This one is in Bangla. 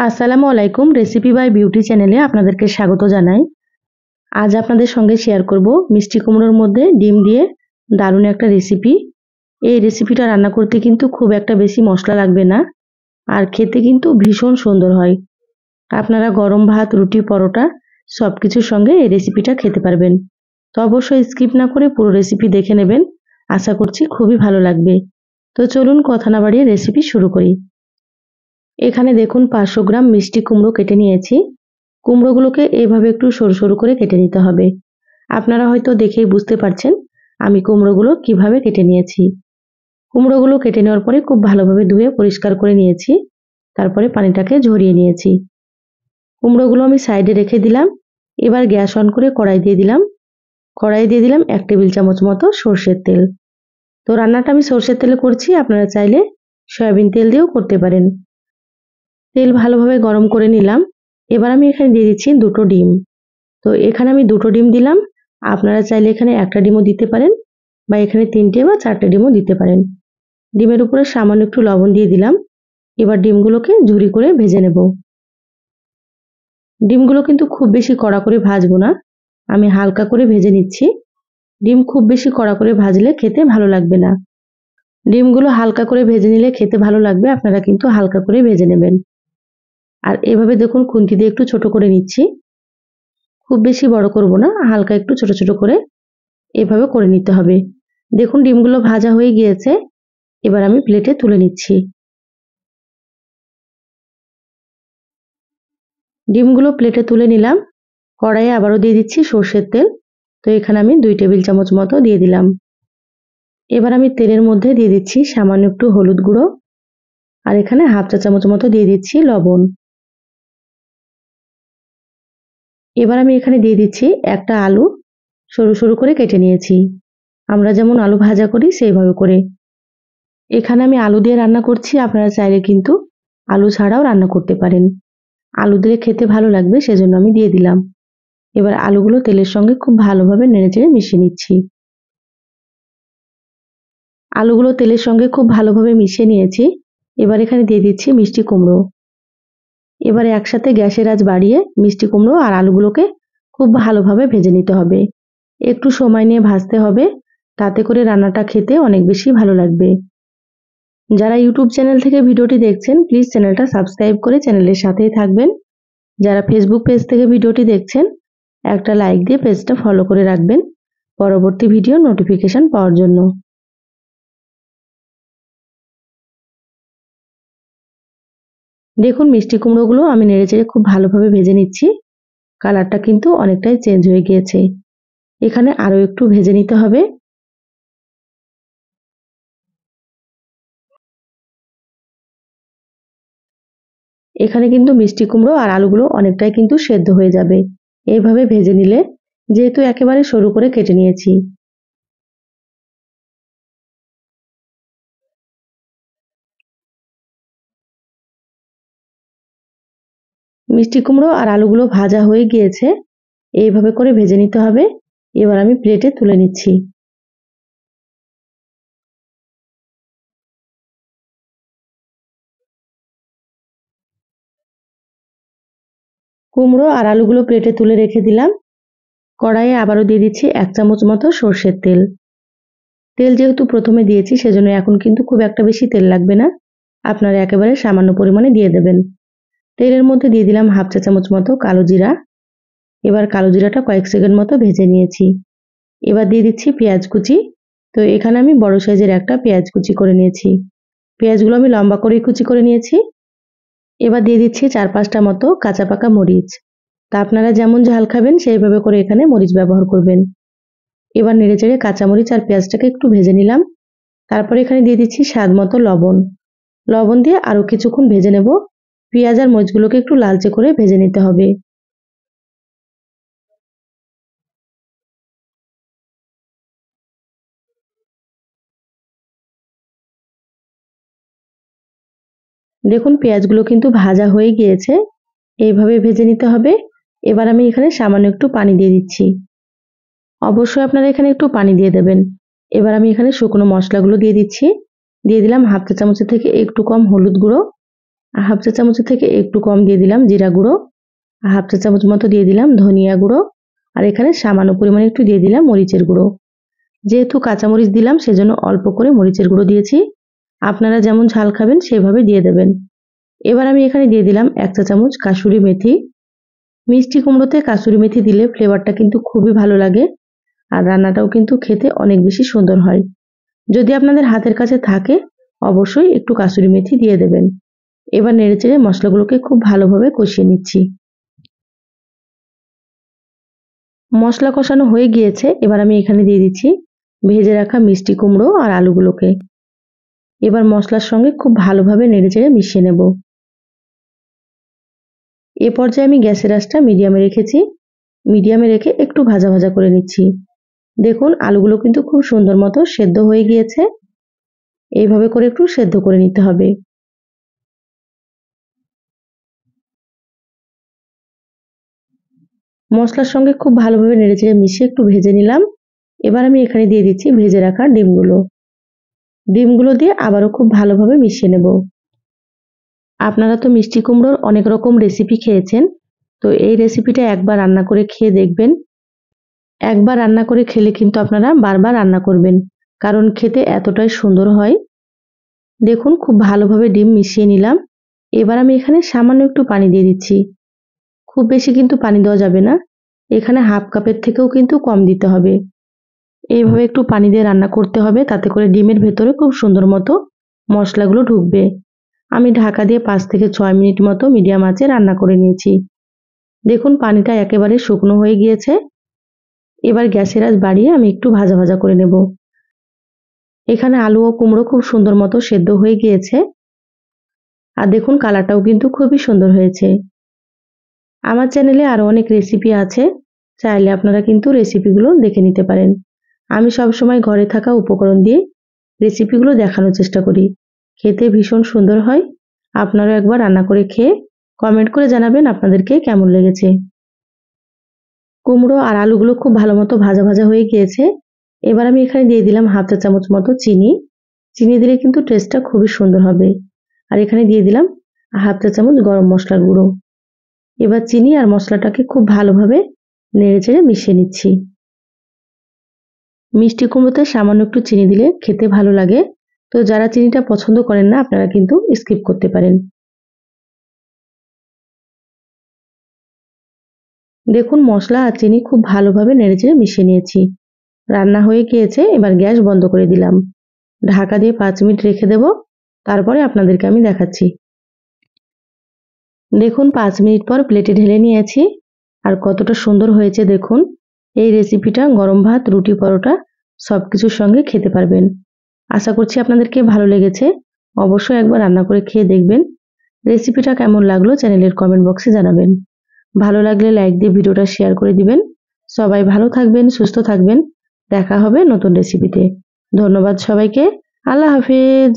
আসসালামু আলাইকুম। রেসিপি বাই বিউটি চ্যানেলে আপনাদেরকে স্বাগত জানাই। আজ আপনাদের সঙ্গে শেয়ার করব মিষ্টি কুমড়োর মধ্যে ডিম দিয়ে দারুণ একটা রেসিপি। এই রেসিপিটা রান্না করতে কিন্তু খুব একটা বেশি মশলা লাগবে না, আর খেতে কিন্তু ভীষণ সুন্দর হয়। আপনারা গরম ভাত, রুটি, পরোটা সব কিছুর সঙ্গে এই রেসিপিটা খেতে পারবেন। তো অবশ্যই স্কিপ না করে পুরো রেসিপি দেখে নেবেন, আশা করছি খুবই ভালো লাগবে। তো চলুন কথা না বাড়িয়ে রেসিপি শুরু করি। এখানে দেখুন 500 গ্রাম মিষ্টি কুমড়ো কেটে নিয়েছি। কুমড়োগুলোকে এইভাবে একটু সরু সরু করে কেটে নিতে হবে। আপনারা হয়তো দেখেই বুঝতে পারছেন আমি কুমড়োগুলো কিভাবে কেটে নিয়েছি। কুমড়োগুলো কেটে নেওয়ার পরে খুব ভালোভাবে ধুয়ে পরিষ্কার করে নিয়েছি, তারপরে পানিটাকে ঝরিয়ে নিয়েছি। কুমড়োগুলো আমি সাইডে রেখে দিলাম। এবার গ্যাস অন করে কড়াই দিয়ে দিলাম। 1 টেবিল চামচ মতো সর্ষের তেল। তো রান্নাটা আমি সর্ষের তেলে করছি, আপনারা চাইলে সয়াবিন তেল দিয়েও করতে পারেন। তেল ভালোভাবে গরম করে নিলাম। এবার আমি এখানে দিয়ে দিচ্ছি 2টো ডিম। তো এখানে আমি 2টো ডিম দিলাম। আপনারা চাইলে এখানে 1টা ডিমও দিতে পারেন, বা এখানে 3টে বা 4টে ডিমও দিতে পারেন। ডিমের উপরে সামান্য একটু লবণ দিয়ে দিলাম। এবার ডিমগুলোকে ঝুরি করে ভেজে নেব। ডিমগুলো কিন্তু খুব বেশি কড়া করে ভাজবো না, আমি হালকা করে ভেজে নিচ্ছি। ডিম খুব বেশি কড়া করে ভাজলে খেতে ভালো লাগবে না। ডিমগুলো হালকা করে ভেজে নিলে খেতে ভালো লাগবে, আপনারা কিন্তু হালকা করে ভেজে নেবেন। আর এভাবে দেখুন খুন্তি দিয়ে একটু ছোট করে নিচ্ছি। খুব বেশি বড় করব না, হালকা একটু ছোট ছোট করে এভাবে করে নিতে হবে। দেখুন ডিমগুলো ভাজা হয়ে গিয়েছে। এবার আমি প্লেটে তুলে নিচ্ছি। ডিমগুলো প্লেটে তুলে নিলাম। কড়াইয়ে আবারও দিয়ে দিচ্ছি সর্ষের তেল। তো এখানে আমি 2 টেবিল চামচ মতো দিয়ে দিলাম। এবার আমি তেলের মধ্যে দিয়ে দিচ্ছি সামান্য একটু হলুদ গুঁড়ো, আর এখানে হাফ চা চামচ মতো দিয়ে দিচ্ছি লবণ। এবার আমি এখানে দিয়ে দিচ্ছি একটা আলু, সরু সরু করে কেটে নিয়েছি। আমরা যেমন আলু ভাজা করি সেইভাবে করে। এখানে আমি আলু দিয়ে রান্না করছি, আপনারা চাইলে কিন্তু আলু ছাড়াও রান্না করতে পারেন। আলু দিলে খেতে ভালো লাগবে, সেজন্য আমি দিয়ে দিলাম। এবার আলুগুলো তেলের সঙ্গে খুব ভালোভাবে নেড়েচেড়ে মিশিয়ে নিচ্ছি। আলুগুলো তেলের সঙ্গে খুব ভালোভাবে মিশিয়ে নিয়েছি। এবার এখানে দিয়ে দিচ্ছি মিষ্টি কুমড়ো। এবারে একসাথে গ্যাসের আঁচ বাড়িয়ে মিষ্টি কুমড়ো আর আলুগুলোকে খুব ভালোভাবে ভেজে নিতে হবে। একটু সময় নিয়ে ভাজতে হবে, তাতে করে রান্নাটা খেতে অনেক বেশি ভালো লাগবে। যারা ইউটিউব চ্যানেল থেকে ভিডিওটি দেখছেন, প্লিজ চ্যানেলটা সাবস্ক্রাইব করে চ্যানেলের সাথেই থাকবেন। যারা ফেসবুক পেজ থেকে ভিডিওটি দেখছেন, একটা লাইক দিয়ে পেজটা ফলো করে রাখবেন পরবর্তী ভিডিও নোটিফিকেশন পাওয়ার জন্য। দেখুন মিষ্টি কুমড়োগুলো আমি নেড়েচেড়ে খুব ভালোভাবে ভেজে নিচ্ছি। কালারটা কিন্তু অনেকটাই চেঞ্জ হয়ে গিয়েছে। এখানে আরো একটু ভেজে নিতে হবে। এখানে কিন্তু মিষ্টি কুমড়ো আর আলুগুলো অনেকটাই কিন্তু সেদ্ধ হয়ে যাবে এইভাবে ভেজে নিলে, যেহেতু একেবারে সরু করে কেটে নিয়েছি। মিষ্টি কুমড়ো আর আলুগুলো ভাজা হয়ে গিয়েছে, এইভাবে করে ভেজে নিতে হবে। এবার আমি প্লেটে তুলে নিচ্ছি। কুমড়ো আর আলুগুলো প্লেটে তুলে রেখে দিলাম। কড়াইয়ে আবারও দিয়ে দিচ্ছি 1 চামচ মতো সর্ষের তেল। তেল যেহেতু প্রথমে দিয়েছি, সেজন্য এখন কিন্তু খুব একটা বেশি তেল লাগবে না, আপনারা একেবারে সামান্য পরিমাণে দিয়ে দেবেন। তেলের মধ্যে দিয়ে দিলাম হাফ চা চামচ মতো কালো জিরা। এবার কালো জিরাটা কয়েক সেকেন্ড মতো ভেজে নিয়েছি। এবার দিয়ে দিচ্ছি পেঁয়াজ কুচি। তো এখানে আমি বড় সাইজের একটা পেঁয়াজ কুচি করে নিয়েছি। পেঁয়াজগুলো আমি লম্বা করে কুচি করে নিয়েছি। এবার দিয়ে দিচ্ছি 4-5টা মতো কাঁচা পাকা মরিচ। তা আপনারা যেমন ঝাল খাবেন সেইভাবে করে এখানে মরিচ ব্যবহার করবেন। এবার নেড়েচেড়ে কাঁচামরিচ আর পেঁয়াজটাকে একটু ভেজে নিলাম। তারপরে এখানে দিয়ে দিচ্ছি স্বাদ মতো লবণ। লবণ দিয়ে আরো কিছুক্ষণ ভেজে নেব। পেঁয়াজ আর মরিচগুলোকে একটু লালচে করে ভেজে নিতে হবে। দেখুন পেঁয়াজগুলো কিন্তু ভাজা হয়ে গিয়েছে, এইভাবে ভেজে নিতে হবে। এবার আমি এখানে সামান্য একটু পানি দিয়ে দিচ্ছি। অবশ্যই আপনারা এখানে একটু পানি দিয়ে দেবেন। এবার আমি এখানে শুকনো মশলাগুলো দিয়ে দিচ্ছি। দিয়ে দিলাম হাফ চা চামচের থেকে একটু কম হলুদ গুঁড়ো, হাফ চা চামচের থেকে একটু কম দিয়ে দিলাম জিরা গুঁড়ো, হাফ চা চামচ মতো দিয়ে দিলাম ধনিয়া গুঁড়ো, আর এখানে সামান্য পরিমাণে একটু দিয়ে দিলাম মরিচের গুঁড়ো। যেহেতু কাঁচামরিচ দিলাম সেজন্য অল্প করে মরিচের গুঁড়ো দিয়েছি, আপনারা যেমন ঝাল খাবেন সেভাবে দিয়ে দেবেন। এবার আমি এখানে দিয়ে দিলাম 1 চা চামচ কাসুরি মেথি। মিষ্টি কুমড়োতে কাসুরি মেথি দিলে ফ্লেভারটা কিন্তু খুবই ভালো লাগে, আর রান্নাটাও কিন্তু খেতে অনেক বেশি সুন্দর হয়। যদি আপনাদের হাতের কাছে থাকে অবশ্যই একটু কাসুরি মেথি দিয়ে দেবেন। এবার নেড়েচেড়ে মশলাগুলোকে খুব ভালোভাবে কষিয়ে নিচ্ছি। মশলা কষানো হয়ে গিয়েছে, এবার আমি এখানে দিয়ে দিচ্ছি ভেজে রাখা মিষ্টি কুমড়ো আর আলুগুলোকে। এবার মশলার সঙ্গে খুব ভালোভাবে নেড়েচেড়ে মিশিয়ে নেব। এ পর্যায়ে আমি গ্যাসের আঁচটা মিডিয়ামে রেখেছি, মিডিয়ামে রেখে একটু ভাজা ভাজা করে নিচ্ছি। দেখুন আলুগুলো কিন্তু খুব সুন্দর মতো সেদ্ধ হয়ে গিয়েছে, এইভাবে করে একটু সেদ্ধ করে নিতে হবে। মশলার সঙ্গে খুব ভালোভাবে নেড়েচেড়ে মিশিয়ে একটু ভেজে নিলাম। এবার আমি এখানে দিয়ে দিচ্ছি ভেজে রাখা ডিমগুলো। ডিমগুলো দিয়ে আবারও খুব ভালোভাবে মিশিয়ে নেব। আপনারা তো মিষ্টি কুমড়োর অনেক রকম রেসিপি খেয়েছেন, তো এই রেসিপিটা একবার রান্না করে খেয়ে দেখবেন। একবার রান্না করে খেলে কিন্তু আপনারা বারবার রান্না করবেন, কারণ খেতে এতটাই সুন্দর হয়। দেখুন খুব ভালোভাবে ডিম মিশিয়ে নিলাম। এবার আমি এখানে সামান্য একটু পানি দিয়ে দিচ্ছি। খুব বেশি কিন্তু পানি দেওয়া যাবে না, এখানে হাফ কাপের থেকেও কিন্তু কম দিতে হবে। এইভাবে একটু পানি দিয়ে রান্না করতে হবে, তাতে করে ডিমের ভেতরে খুব সুন্দর মতো মশলাগুলো ঢুকবে। আমি ঢাকা দিয়ে 5 থেকে 6 মিনিট মতো মিডিয়াম আঁচে রান্না করে নিয়েছি। দেখুন পানিটা একেবারে শুকনো হয়ে গিয়েছে। এবার গ্যাসের আঁচ বাড়িয়ে আমি একটু ভাজা ভাজা করে নেব। এখানে আলু ও কুমড়ো খুব সুন্দর মতো সেদ্ধ হয়ে গিয়েছে, আর দেখুন কালারটাও কিন্তু খুবই সুন্দর হয়েছে। আমার চ্যানেলে আরো অনেক রেসিপি আছে, চাইলে আপনারা কিন্তু রেসিপিগুলো দেখে নিতে পারেন। আমি সবসময় ঘরে থাকা উপকরণ দিয়ে রেসিপিগুলো দেখানোর চেষ্টা করি, খেতে ভীষণ সুন্দর হয়। আপনারাও একবার রান্না করে খেয়ে কমেন্ট করে জানাবেন আপনাদেরকে কেমন লেগেছে। কুমড়ো আর আলুগুলো খুব ভালো মতো ভাজা ভাজা হয়ে গিয়েছে। এবার আমি এখানে দিয়ে দিলাম হাফ চা চামচ মতো চিনি। চিনি দিলে কিন্তু টেস্টটা খুবই সুন্দর হবে। আর এখানে দিয়ে দিলাম হাফ চা চামচ গরম মশলার গুঁড়ো। এবার চিনি আর মশলাটাকে খুব ভালোভাবে নেড়েচেড়ে মিশিয়ে নিচ্ছি। মিষ্টি কুমড়োতে সামান্য একটু চিনি দিলে খেতে ভালো লাগে, তো যারা চিনিটা পছন্দ করেন না আপনারা কিন্তু স্কিপ করতে পারেন। দেখুন মশলা আর চিনি খুব ভালোভাবে নেড়েচেড়ে মিশিয়ে নিয়েছি। রান্না হয়ে গিয়েছে, এবার গ্যাস বন্ধ করে দিলাম। ঢাকা দিয়ে 5 মিনিট রেখে দেব, তারপরে আপনাদেরকে আমি দেখাচ্ছি। দেখুন 5 মিনিট পর প্লেটে ঢেলে নিয়েছি, আর কতটা সুন্দর হয়েছে দেখুন। এই রেসিপিটা গরম ভাত, রুটি, পরোটা সবকিছুর সঙ্গে খেতে পারবেন। আশা করছি আপনাদেরকে ভালো লেগেছে। অবশ্যই একবার রান্না করে খেয়ে দেখবেন। রেসিপিটা কেমন লাগলো চ্যানেলের কমেন্ট বক্সে জানাবেন। ভালো লাগলে লাইক দিয়ে ভিডিওটা শেয়ার করে দিবেন। সবাই ভালো থাকবেন, সুস্থ থাকবেন। দেখা হবে নতুন রেসিপিতে। ধন্যবাদ সবাইকে। আল্লাহ হাফেজ।